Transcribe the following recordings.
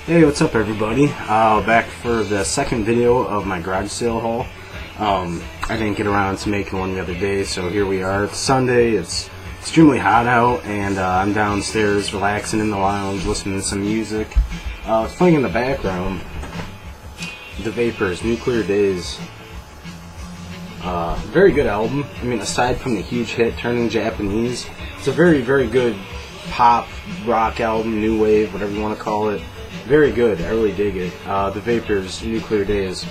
Hey, what's up everybody? Back for the second video of my garage sale haul. I didn't get around to making one the other day, so here we are. It's Sunday, it's extremely hot out, and I'm downstairs relaxing in the lounge, listening to some music. It's playing in the background, The Vapors, Nuclear Days. Very good album. I mean, aside from the huge hit, Turning Japanese, it's a very, very good pop, rock album, new wave, whatever you want to call it. Very good. I really dig it. The Vapors, Nuclear Days.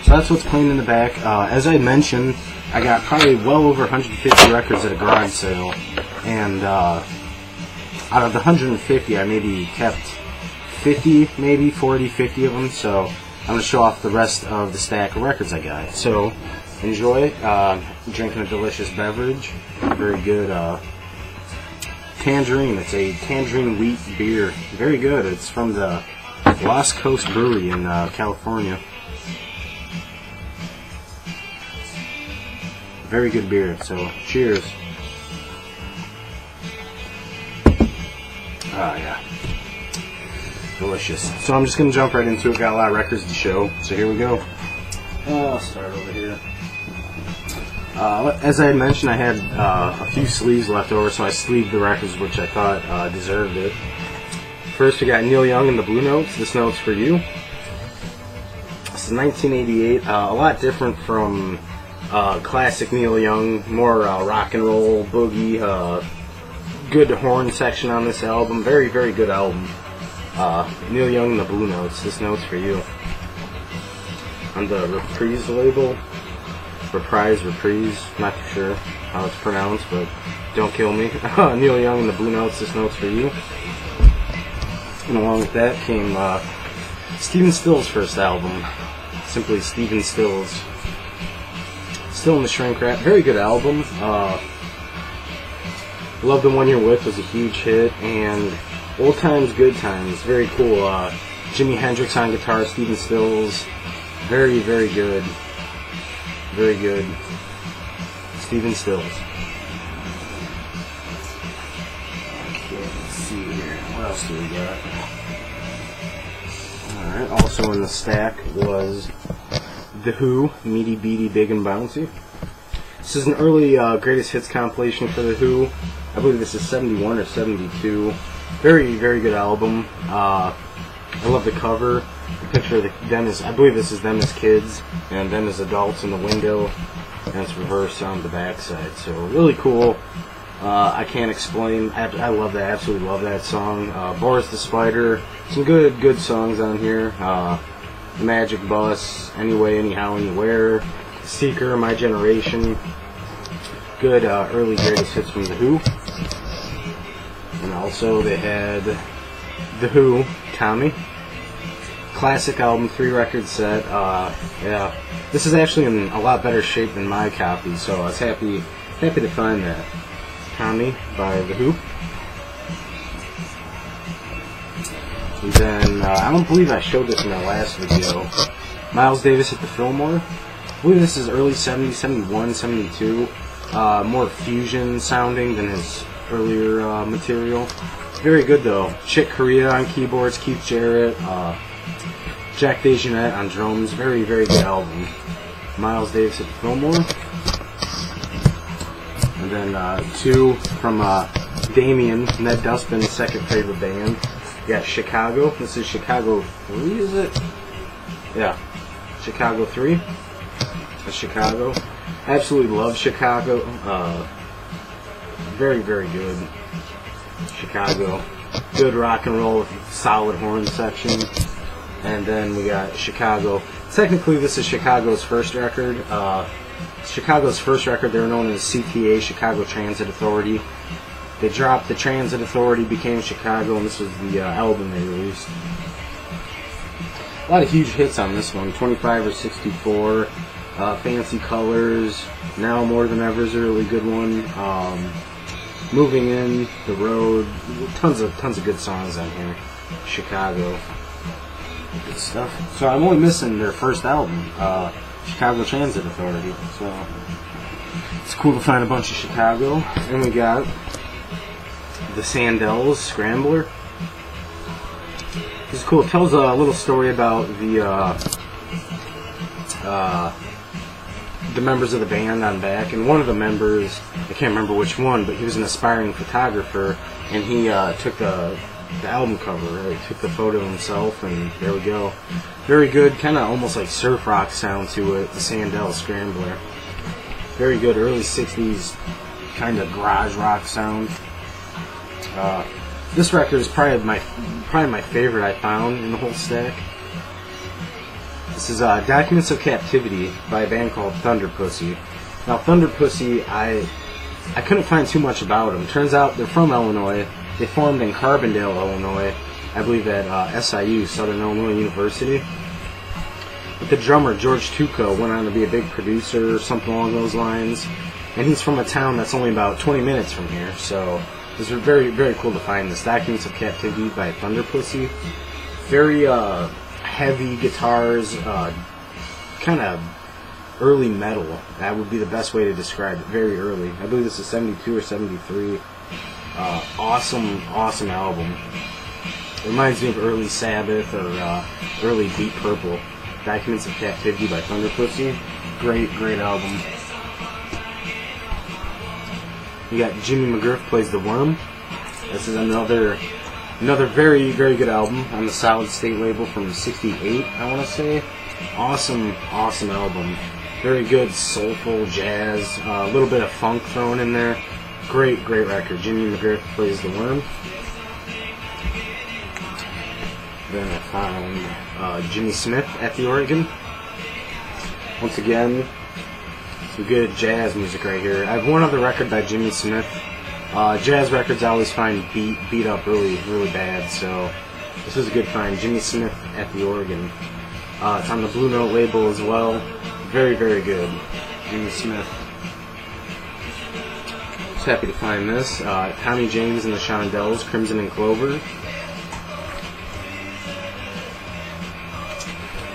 So that's what's playing in the back. As I mentioned, I got probably well over 150 records at a garage sale. And out of the 150, I maybe kept 50, maybe 40, 50 of them. So I'm going to show off the rest of the stack of records I got. So enjoy. Drinking a delicious beverage. Very good. Tangerine. It's a tangerine wheat beer. Very good. It's from the Lost Coast Brewery in California. Very good beer. So cheers. Yeah. Delicious. So I'm just going to jump right into it. Got a lot of records to show. So here we go. I'll start over here. As I had mentioned, I had a few sleeves left over, so I sleeved the records, which I thought deserved it. First, we got Neil Young and the Blue Notes. This note's for you. This is 1988. A lot different from classic Neil Young. More rock and roll, boogie. Good horn section on this album. Very, very good album. Neil Young and the Blue Notes. This note's for you. On the Reprise label. Reprise, not too sure how it's pronounced, but don't kill me. Neil Young and the Blue Notes, this note's for you. And along with that came Stephen Stills' first album, simply Stephen Stills. Still in the Shrink Wrap, very good album. Love the One You're With was a huge hit, and Old Times, Good Times, very cool. Jimi Hendrix on guitar, Stephen Stills, very, very good. Very good. Stephen Stills. Okay, let's see here. What else do we got? Alright, also in the stack was The Who, Meaty Beaty Big and Bouncy. This is an early greatest hits compilation for The Who. I believe this is 71 or 72. Very, very good album. I love the cover. The picture of them is, I believe this is them as kids, and them as adults in the window, and it's reversed on the back side. So really cool. I can't explain. I love that. Absolutely love that song. Boris the Spider. Some good songs on here. The Magic Bus. Anyway, Anyhow, Anywhere. Seeker, My Generation. Good early greatest hits from The Who. And also they had The Who, Tommy. Classic album, 3-record set. Yeah, this is actually in a lot better shape than my copy, so I was happy to find that. Tommy by The Who. And then I don't believe I showed this in my last video. Miles Davis at the Fillmore. I believe this is early 70s, 71, 72. More fusion sounding than his earlier material. Very good though. Chick Corea on keyboards, Keith Jarrett. Jack DeJohnette on drums. Very, very good album. Miles Davis at the Fillmore. And then two from Damien, Ned Dustman's second favorite band. You got Chicago. This is Chicago 3, is it? Yeah. Chicago 3. That's Chicago. Absolutely love Chicago. Very, very good. Chicago. Good rock and roll with solid horn section. And then we got Chicago. Technically, this is Chicago's first record. Chicago's first record, they were known as CTA, Chicago Transit Authority. They dropped the Transit Authority, became Chicago, and this was the album they released. A lot of huge hits on this one. 25 or 64. Fancy Colors. Now More Than Ever is a really good one. Moving In, The Road. Tons of good songs on here. Chicago. Good stuff. So I'm only missing their first album, Chicago Transit Authority. So it's cool to find a bunch of Chicago. And we got the Sandel's Scrambler. This is cool. It tells a little story about the members of the band on back, and one of the members, I can't remember which one, but he was an aspiring photographer, and he took the album cover. He took the photo himself, and there we go. Very good, kind of almost like surf rock sound to it. The Sandell Scrambler. Very good, early '60s kind of garage rock sound. This record is probably my favorite I found in the whole stack. This is Documents of Captivity by a band called Thunder Pussy. Now, Thunder Pussy, I couldn't find too much about them. Turns out they're from Illinois. They formed in Carbondale, Illinois, I believe at SIU, Southern Illinois University. But the drummer, George Tuco, went on to be a big producer or something along those lines. And he's from a town that's only about 20 minutes from here, so it was very, very cool to find this. Documents of Captivity by Thunder Pussy. Very heavy guitars, kind of early metal. That would be the best way to describe it. Very early. I believe this is 72 or 73. Awesome album. It reminds me of early Sabbath or early Deep Purple. Documents of Captivity by Thunder Pussy. Great album. You got Jimmy McGriff Plays the Worm. This is another very, very good album on the Solid State label from '68, I want to say. Awesome album. Very good soulful jazz, a little bit of funk thrown in there. Great record. Jimmy McGriff Plays the Worm. Then I found Jimmy Smith at the Organ. Once again, some good jazz music right here. I have one other record by Jimmy Smith. Jazz records I always find beat up really bad, so this is a good find. Jimmy Smith at the Organ. It's on the Blue Note label as well. Very good. Jimmy Smith. Just happy to find this. Tommy James and the Shondells, Crimson and Clover.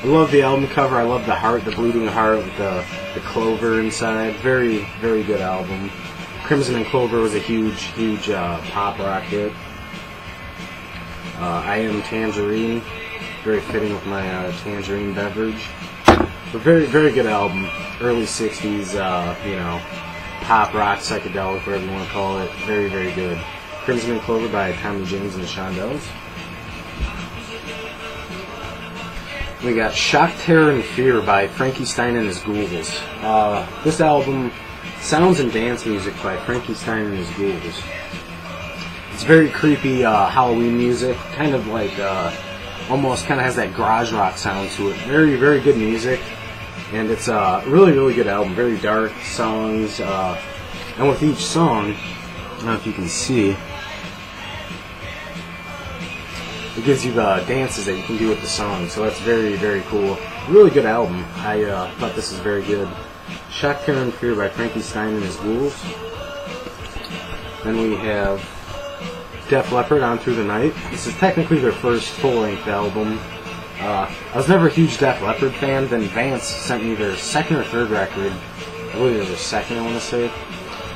I love the album cover. I love the heart, the bleeding heart with the clover inside. Very good album. Crimson and Clover was a huge pop rock hit. I Am Tangerine, very fitting with my tangerine beverage. But very good album. Early '60s, pop rock, psychedelic, whatever you want to call it. Very good. Crimson and Clover by Tommy James and the Shondells. We got Shock, Terror, and Fear by Frankie Stein and his Ghouls. This album, sounds and dance music by Frankie Stein and his Ghouls. It's very creepy Halloween music, kind of like, almost kind of has that garage rock sound to it. Very good music, and it's a really good album. Very dark songs, and with each song, I don't know if you can see, it gives you the dances that you can do with the song, so that's very cool. Really good album. I thought this was very good. Shock, Terror, and Fear by Frankie Stein and his Ghouls. Then we have Def Leppard, On Through the Night. This is technically their first full-length album. I was never a huge Def Leppard fan, then Vance sent me their second or third record. I believe it was their second, I want to say.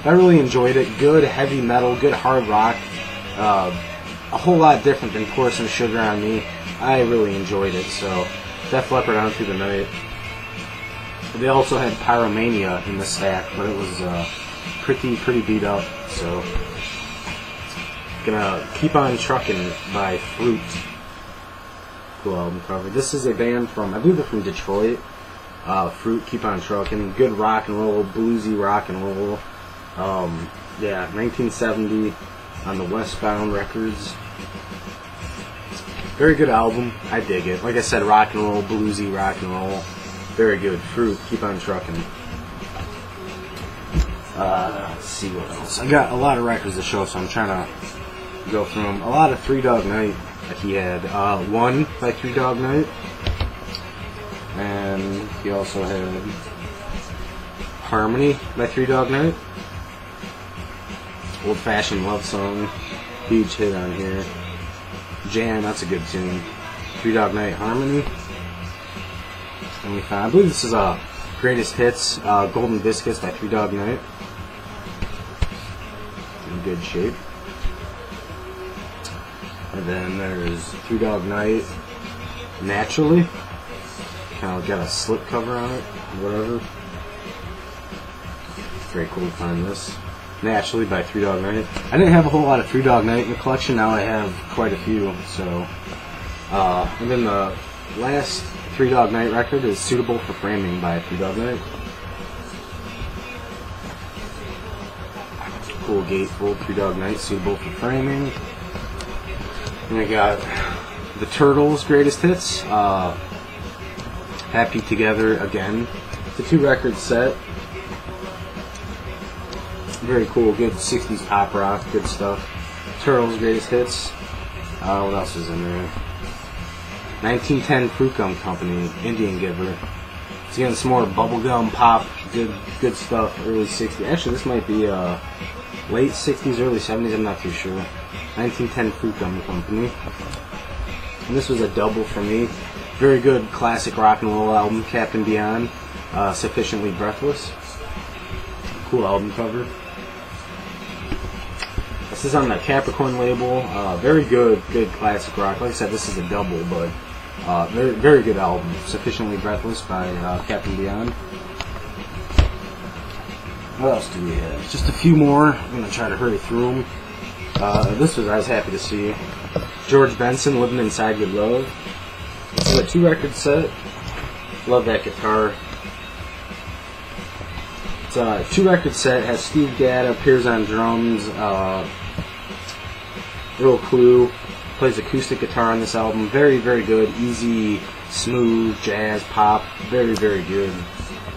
I really enjoyed it. Good heavy metal, good hard rock. A whole lot different than Pour Some Sugar on Me. I really enjoyed it, so Def Leppard, On Through the Night. They also had Pyromania in the stack, but it was pretty beat up, so gonna Keep On Truckin' by Fruit. Cool album cover. This is a band from, I believe they're from Detroit. Fruit, Keep On Truckin'. Good rock and roll, bluesy rock and roll. Yeah, 1970 on the Westbound Records. Very good album. I dig it. Like I said, rock and roll, bluesy rock and roll. Very good. Fruit, Keep On Truckin'. Let's see what else. I got a lot of records to show, so I'm trying to go through them. A lot of Three Dog Night that he had. One by Three Dog Night. And he also had Harmony by Three Dog Night. Old Fashioned Love Song. Huge hit on here. Jam, that's a good tune. Three Dog Night, Harmony. And we found, I believe this is Greatest Hits, Golden Biscuits by Three Dog Night. In good shape. And then there's Three Dog Night, Naturally. Kind of got a slip cover on it, whatever. Very cool to find this. Naturally by Three Dog Night. I didn't have a whole lot of Three Dog Night in the collection. Now I have quite a few. So, and then the last Three Dog Night record is Suitable for Framing by Three Dog Night. Cool gatefold, Three Dog Night, Suitable for Framing. And we got the Turtles' Greatest Hits. Happy Together Again. It's a 2-record set. Very cool, good 60s pop rock, good stuff. Turtles' Greatest Hits. What else is in there? 1910 Fruit Gum Company, Indian Giver. It's again some more bubblegum pop, good stuff. Early 60s. Actually, this might be late 60s, early 70s. I'm not too sure. 1910 Fruit Gum Company. And this was a double for me. Very good classic rock and roll album, Captain Beyond. Sufficiently Breathless. Cool album cover. This is on the Capricorn label. Very good classic rock. Like I said, this is a double, but very good album. Sufficiently Breathless by Captain Beyond. What else do we have? Just a few more. I'm going to try to hurry through them. This was I was happy to see. George Benson, Living Inside Good Love. This is a 2-record set. Love that guitar. It's a 2-record set. It has Steve Gadd appears on drums. Real Clue plays acoustic guitar on this album. Very good. Easy, smooth, jazz, pop. Very good.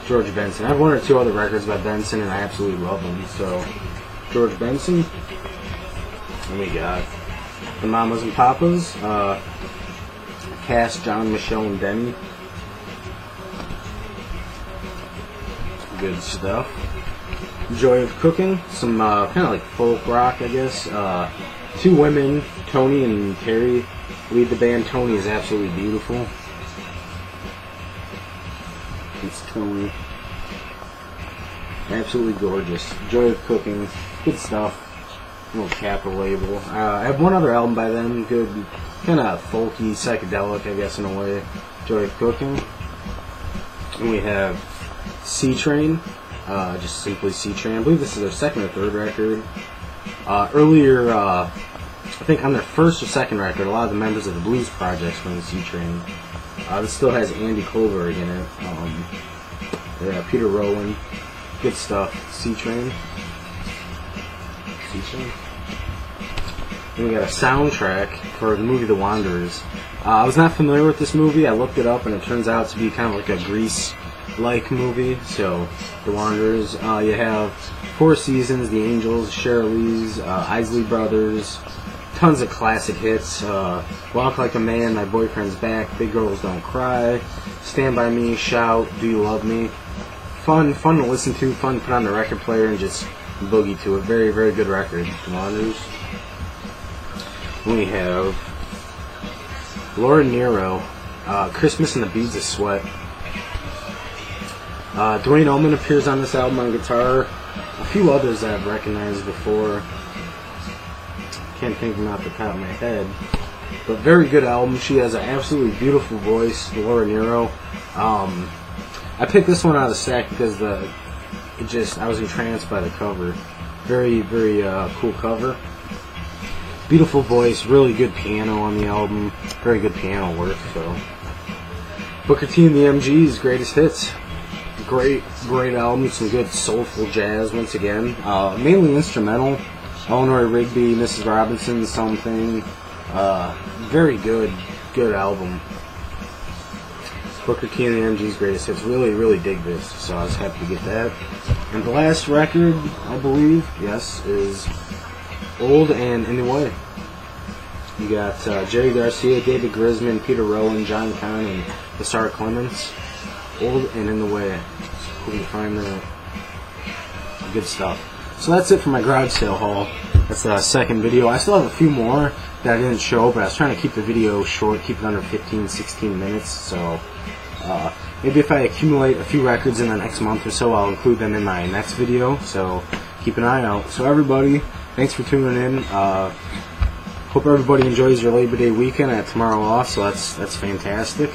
George Benson. I have 1 or 2 other records by Benson, and I absolutely love them. So, George Benson. And we got the Mamas and Papas. Cass, John, Michelle, and Denny. Good stuff. Joy of Cooking. Some kind of like folk rock, I guess. 2 women, Tony and Terry, lead the band. Tony is absolutely beautiful. It's Tony. Absolutely gorgeous. Joy of Cooking. Good stuff. Little Capitol label. I have 1 other album by them. Good, kind of folky, psychedelic, I guess, in a way. Joy of Cooking. And we have C Train. Just simply C Train. I believe this is their 2nd or 3rd record. Earlier, I think on their 1st or 2nd record, a lot of the members of the Blues Projects were in C Train. This still has Andy Kohlberg in it. Yeah, Peter Rowland. Good stuff. C Train. C Train. And we got a soundtrack for the movie The Wanderers. I was not familiar with this movie. I looked it up, and it turns out to be kind of like a Grease-like movie. So, The Wanderers. You have Four Seasons, The Angels, Shirley's, Isley Brothers, tons of classic hits. Walk Like a Man, My Boyfriend's Back, Big Girls Don't Cry, Stand By Me, Shout, Do You Love Me. Fun to listen to, fun to put on the record player and just boogie to it. Very good record. The Wanderers. We have Laura Nero, Christmas and the Beads of Sweat. Dwayne Allman appears on this album on guitar. A few others that I've recognized before. Can't think of them off the top of my head. But very good album. She has an absolutely beautiful voice, Laura Nero. I picked this one out of the stack because I was entranced by the cover. Very cool cover. Beautiful voice, really good piano on the album. Very good piano work. So, Booker T and the MGs, Greatest Hits. Great album. Some good soulful jazz once again. Mainly instrumental. Eleanor Rigby, Mrs. Robinson, Something. Very good album. Booker T and the MG's Greatest Hits. Really dig this. So I was happy to get that. And the last record, I believe, yes, is Old and In the Way. You got Jerry Garcia, David Grisman, Peter Rowland, John Conn, and Lassar Clements. Old and In the Way. Cool to find that. Good stuff. So that's it for my garage sale haul. That's the 2nd video. I still have a few more that I didn't show, but I was trying to keep the video short, keep it under 15-16 minutes. So maybe if I accumulate a few records in the next month or so, I'll include them in my next video. So keep an eye out. So everybody, thanks for tuning in. Hope everybody enjoys your Labor Day weekend. I have tomorrow off, so that's fantastic.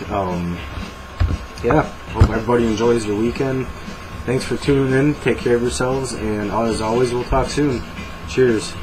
Yeah, hope everybody enjoys your weekend. Thanks for tuning in. Take care of yourselves, and as always, we'll talk soon. Cheers.